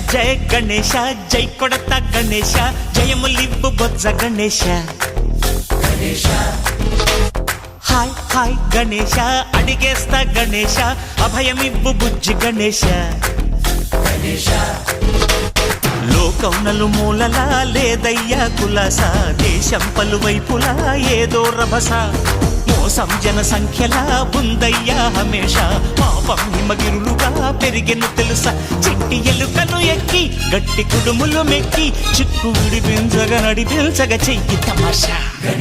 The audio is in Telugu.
జయ గణేశ జై కొడత గణేశ జయములివ్వు బొజ్జ గణేశ హాయ్ హాయ్ గణేశ అడిగేస్తా గణేశ అభయమివ్వు బుజ్జి గణేశ లోకం నలుమూలలా లేదయ్యా కులాస దేశం పలువైపులా ఏదో రభస మోసం జన సంఖ్యలా ఉందయ్యా హమేష పాపం హిమగిరులుగా పెరిగెను తెలుసా చిట్టి ఎలుకను ఎక్కి గట్టి కుడుములు మెక్కి చిక్కు విడిపించగా నడిపించగా చెయ్యి తమాషా